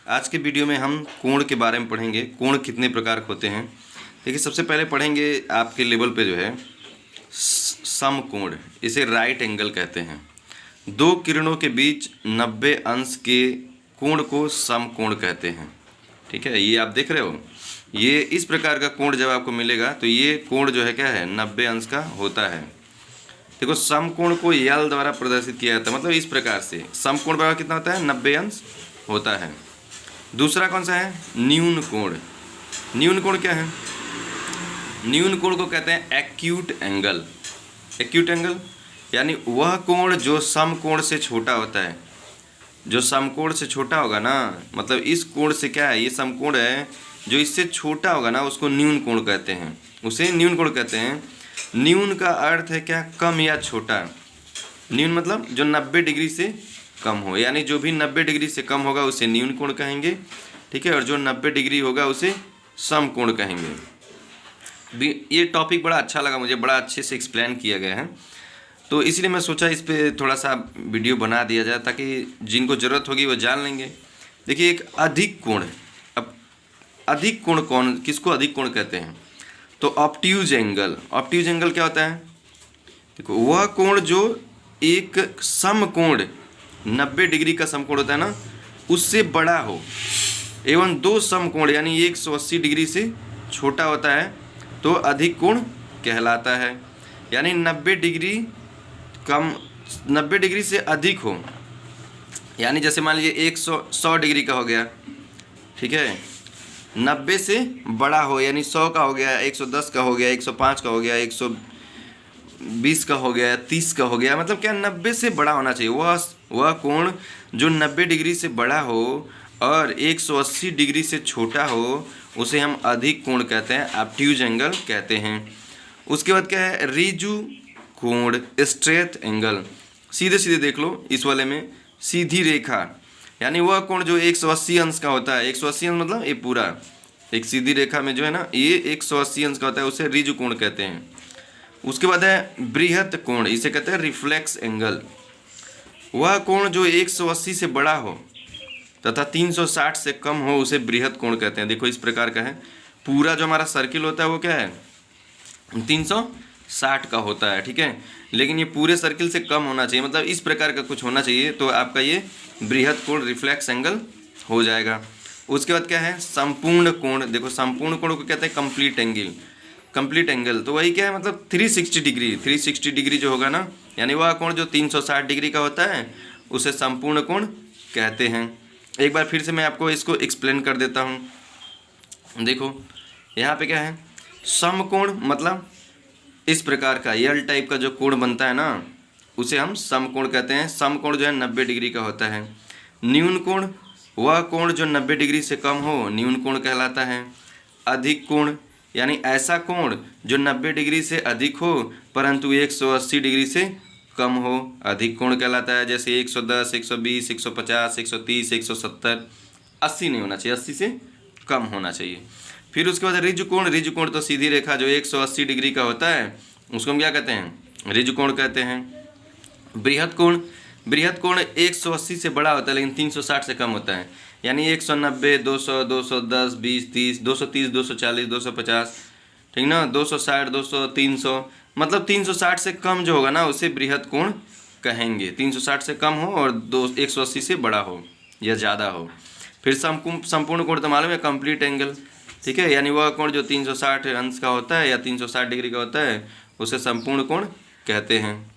आज के वीडियो में हम कोण के बारे में पढ़ेंगे। कोण कितने प्रकार के होते हैं। देखिए, सबसे पहले पढ़ेंगे आपके लेवल पे जो है समकोण, इसे राइट एंगल कहते हैं। दो किरणों के बीच 90 अंश के कोण को समकोण कहते हैं। ठीक है, ये आप देख रहे हो, ये इस प्रकार का कोण जब आपको मिलेगा तो ये कोण जो है क्या है, 90 अंश का होता है। देखो, समकोण को यल द्वारा प्रदर्शित किया जाता है, मतलब इस प्रकार से समकोण बराबर कितना होता है, 90 अंश होता है। दूसरा कौन सा है, न्यून कोण। न्यून कोण क्या है, न्यून कोण को कहते हैं एक्यूट एंगल। एक्यूट एंगल यानी वह कोण जो समकोण से छोटा होता है। जो समकोण से छोटा होगा ना, मतलब इस कोण से क्या है, ये समकोण है, जो इससे छोटा होगा ना उसको न्यून कोण कहते हैं, उसे न्यून कोण कहते हैं। न्यून का अर्थ है क्या, कम या छोटा। न्यून मतलब जो 90 डिग्री से कम हो, यानी जो भी 90 डिग्री से कम होगा उसे न्यून कोण कहेंगे। ठीक है, और जो 90 डिग्री होगा उसे समकोण कहेंगे। ये टॉपिक बड़ा अच्छा लगा मुझे, बड़ा अच्छे से एक्सप्लेन किया गया है, तो इसलिए मैं सोचा इस पर थोड़ा सा वीडियो बना दिया जाए ताकि जिनको ज़रूरत होगी वो जान लेंगे। देखिए, एक अधिक कोण। अब अधिक कोण कौन, किसको अधिक कोण कहते हैं, तो ऑब्ट्यूज एंगल। ऑब्ट्यूज एंगल क्या होता है, देखो वह कोण जो एक समकोण 90 डिग्री का समकोण होता है ना, उससे बड़ा हो एवं दो समकोण यानी 180 डिग्री से छोटा होता है तो अधिक कोण कहलाता है। यानी 90 डिग्री कम, 90 डिग्री से अधिक हो, यानी जैसे मान लीजिए 100 डिग्री का हो गया, ठीक है, 90 से बड़ा हो यानी 100 का हो गया, 110 का हो गया, 105 का हो गया, 120 का हो गया, 30 का हो गया, मतलब क्या 90 से बड़ा होना चाहिए। वह कोण जो 90 डिग्री से बड़ा हो और 180 डिग्री से छोटा हो उसे हम अधिक कोण कहते हैं, ऑब्ट्यूज एंगल कहते हैं। उसके बाद क्या है, रिजु कोण, स्ट्रेट एंगल। सीधे सीधे देख लो, इस वाले में सीधी रेखा, यानी वह कोण जो 180 अंश का होता है। 180 अंश मतलब ये पूरा एक सीधी रेखा में जो है ना, ये 180 अंश का होता है, उसे रिजु कोण कहते हैं। उसके बाद है बृहत कोण, इसे कहते हैं रिफ्लेक्स एंगल। वह कोण जो 180 से बड़ा हो तथा 360 से कम हो उसे बृहत कोण कहते हैं। देखो, इस प्रकार का है, पूरा जो हमारा सर्किल होता है वो क्या है, 360 का होता है। ठीक है, लेकिन ये पूरे सर्किल से कम होना चाहिए, मतलब इस प्रकार का कुछ होना चाहिए, तो आपका ये बृहत कोण रिफ्लेक्स एंगल हो जाएगा। उसके बाद क्या है, संपूर्ण कोण। देखो, संपूर्ण कोण को कहते हैं कंप्लीट एंगल। कंप्लीट एंगल तो वही क्या है, मतलब 360 डिग्री। 360 डिग्री जो होगा ना, यानी वह कोण जो 360 डिग्री का होता है उसे संपूर्ण कोण कहते हैं। एक बार फिर से मैं आपको इसको एक्सप्लेन कर देता हूँ। देखो, यहाँ पे क्या है, समकोण मतलब इस प्रकार का यल टाइप का जो कोण बनता है ना, उसे हम समकोण कहते हैं। समकोण जो है 90 डिग्री का होता है। न्यून कोण, वह कोण जो 90 डिग्री से कम हो न्यून कोण कहलाता है। अधिक कोण यानी ऐसा कोण जो 90 डिग्री से अधिक हो परंतु 180 डिग्री से कम हो, अधिक कोण कहलाता है। जैसे 110, 120, 150, 130, 170, 80 नहीं होना चाहिए, 80 से कम होना चाहिए। फिर उसके बाद रिजु कोण। रिजु कोण तो सीधी रेखा जो 180 डिग्री का होता है उसको हम क्या कहते हैं, रिजु कोण कहते हैं। बृहत कोण, बृहत कोण 180 से बड़ा होता है लेकिन 360 से कम होता है, यानी 190, 200, 210, 20, 30, 230, 240, 250, ठीक ना, 260, 200, 300, मतलब 360 से कम जो होगा ना उसे बृहत कोण कहेंगे। 360 से कम हो और 180 से बड़ा हो या ज़्यादा हो। फिर संपूर्ण कोण तो मालूम है, कंप्लीट एंगल। ठीक है, यानी वह कोण जो 360 अंश का होता है या 360 डिग्री का होता है उसे संपूर्ण कोण कहते हैं।